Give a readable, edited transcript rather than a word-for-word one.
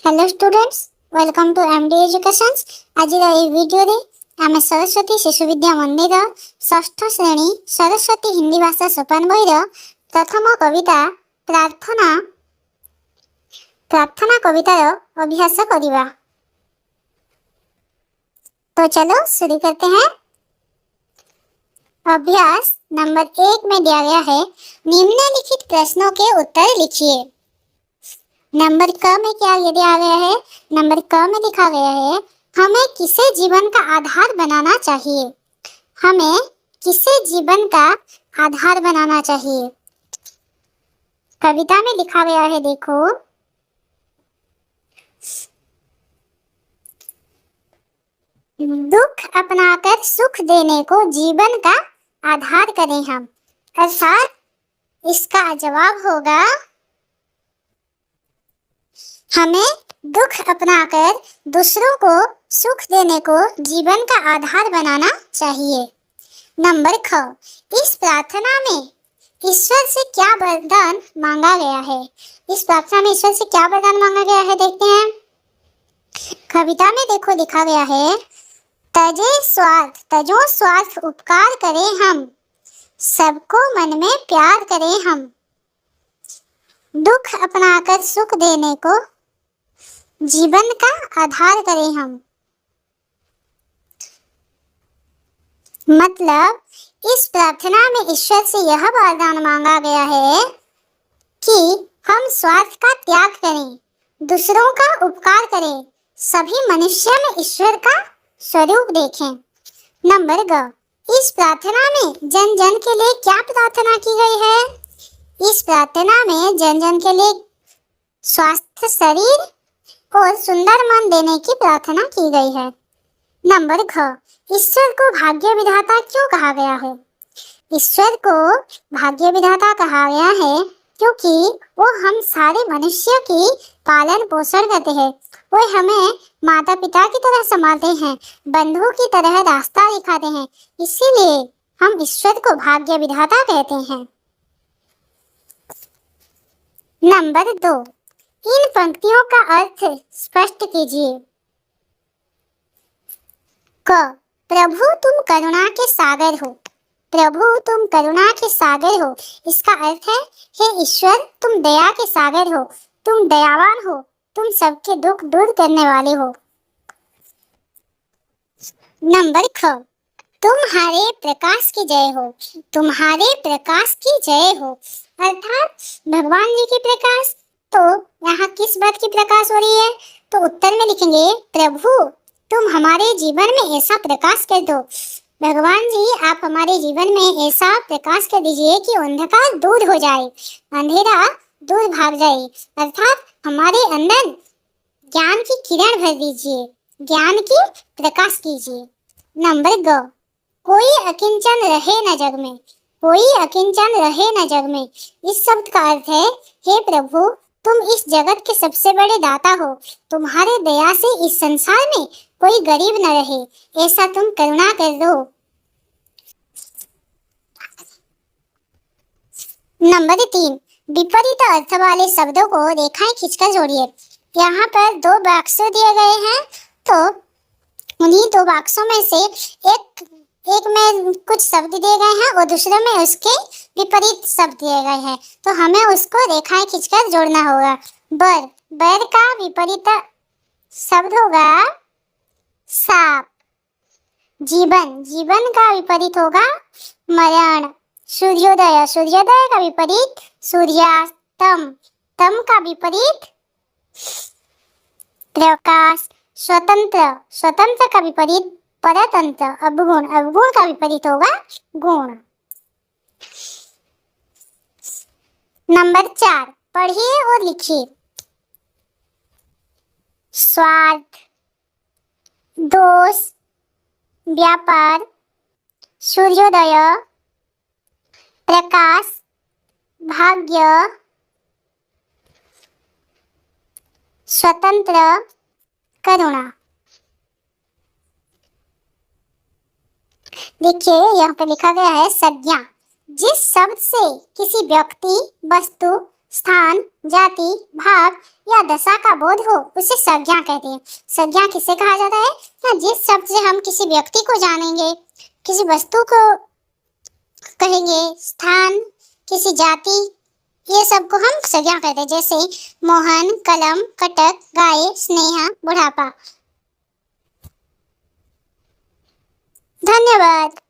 Hello students, welcome to MD educations. आज video आम सरस्वती शिशु विद्या मंदिर षष्ठ श्रेणी सरस्वती हिंदी भाषा सोपान बही प्रथम कविता प्रार्थना प्रार्थना कवितार अभ्यास करवा। तो चलो शुरू करते हैं। अभ्यास नंबर 1 में दिया गया है, निम्नलिखित प्रश्नों के उत्तर लिखिए। नंबर क में क्या दिया गया है? नंबर क में लिखा गया है, हमें किसे जीवन का आधार बनाना चाहिए। हमें किसे जीवन का आधार बनाना चाहिए। कविता में लिखा गया है, देखो, दुख अपनाकर सुख देने को जीवन का आधार करें हम। अर्थात इसका जवाब होगा, हमें दुख अपनाकर दूसरों को सुख देने को जीवन का आधार बनाना चाहिए। नंबर ख, इस प्रार्थना में ईश्वर से क्या वरदान मांगा गया है। इस प्रार्थना में ईश्वर से क्या वरदान मांगा गया है, देखते हैं। कविता में देखो लिखा गया है, तजो स्वार्थ उपकार करें हम, सबको मन में प्यार करें हम। दुख अपनाकर सुख देने को जीवन का आधार करें हम। मतलब इस प्रार्थना में ईश्वर से यह वरदान मांगा गया है कि हम स्वार्थ का त्याग करें, दूसरों का उपकार करें, सभी मनुष्य में ईश्वर का स्वरूप देखें। नंबर ग, इस प्रार्थना में जन जन के लिए क्या प्रार्थना की गई है। इस प्रार्थना में जन जन के लिए स्वस्थ शरीर और सुंदर मन देने की प्रार्थना की गई है। नंबर घ, ईश्वर को भाग्य विधाता क्यों कहा गया है। ईश्वर को भाग्य विधाता कहा गया है क्योंकि वो हम सारे मनुष्य की पालन पोषण करते हैं। वो हमें माता पिता की तरह संभालते हैं, बंधु की तरह रास्ता दिखाते हैं, इसीलिए हम ईश्वर को भाग्य विधाता कहते हैं। नंबर 2, इन पंक्तियों का अर्थ स्पष्ट कीजिए। क, प्रभु तुम करुणा के सागर हो। प्रभु तुम करुणा के सागर हो, इसका अर्थ है, हे ईश्वर तुम दया के सागर हो, तुम दयावान हो, तुम सबके दुख दूर करने वाले हो। नंबर ख, तुम्हारे प्रकाश की जय हो। तुम्हारे प्रकाश की जय हो, अर्थात भगवान जी की प्रकाश। तो यहाँ किस बात की प्रकाश हो रही है? तो उत्तर में लिखेंगे, प्रभु तुम हमारे जीवन में ऐसा प्रकाश कर दो। भगवान जी आप हमारे जीवन में ऐसा प्रकाश कर दीजिए कि अंधकार दूर हो जाए, अंधेरा दूर भाग जाए, अर्थात हमारे अंदर ज्ञान की किरण भर दीजिए, ज्ञान की प्रकाश कीजिए। नंबर ग, कोई अकिंचन रहे न जग में। कोई अकिंचन रहे न जग में, इस शब्द का अर्थ है, हे प्रभु तुम इस जगत के सबसे बड़े दाता हो, तुम्हारे दया से इस संसार में कोई गरीब न रहे, ऐसा तुम करुणा कर दो। नंबर 3, विपरीत अर्थ वाले शब्दों को रेखाएं खींचकर जोड़िए। यहाँ पर 2 बॉक्स दिए गए हैं, तो उन्हीं 2 बॉक्सों में से एक में कुछ शब्द दिए गए हैं और दूसरे में उसके विपरीत शब्द दिए गए हैं, तो हमें उसको रेखाएं खींचकर जोड़ना होगा। बर का विपरीत शब्द होगा साप। जीवन का विपरीत होगा मरण। सूर्योदय का विपरीत सूर्यास्त। तम का विपरीत प्रकाश। स्वतंत्र का विपरीत परतंत्र। अवगुण का विपरीत होगा गुण। नंबर 4, पढ़िए और लिखिए। स्वार्थ, दोष, व्यापार, सूर्योदय, प्रकाश, भाग्य, स्वतंत्र, करुणा। देखिए यहाँ पे लिखा गया है, संज्ञा, जिस शब्द से किसी व्यक्ति, वस्तु स्थान, जाति, भाव या दशा का बोध हो उसे संज्ञा कहते हैं। संज्ञा किसे कहा जाता है? या जिस शब्द से हम किसी व्यक्ति को जानेंगे, किसी वस्तु को कहेंगे, स्थान, किसी जाति, ये सब को हम संज्ञा कहते हैं। जैसे मोहन, कलम, कटक, गाय, स्नेहा, बुढ़ापा। धन्यवाद।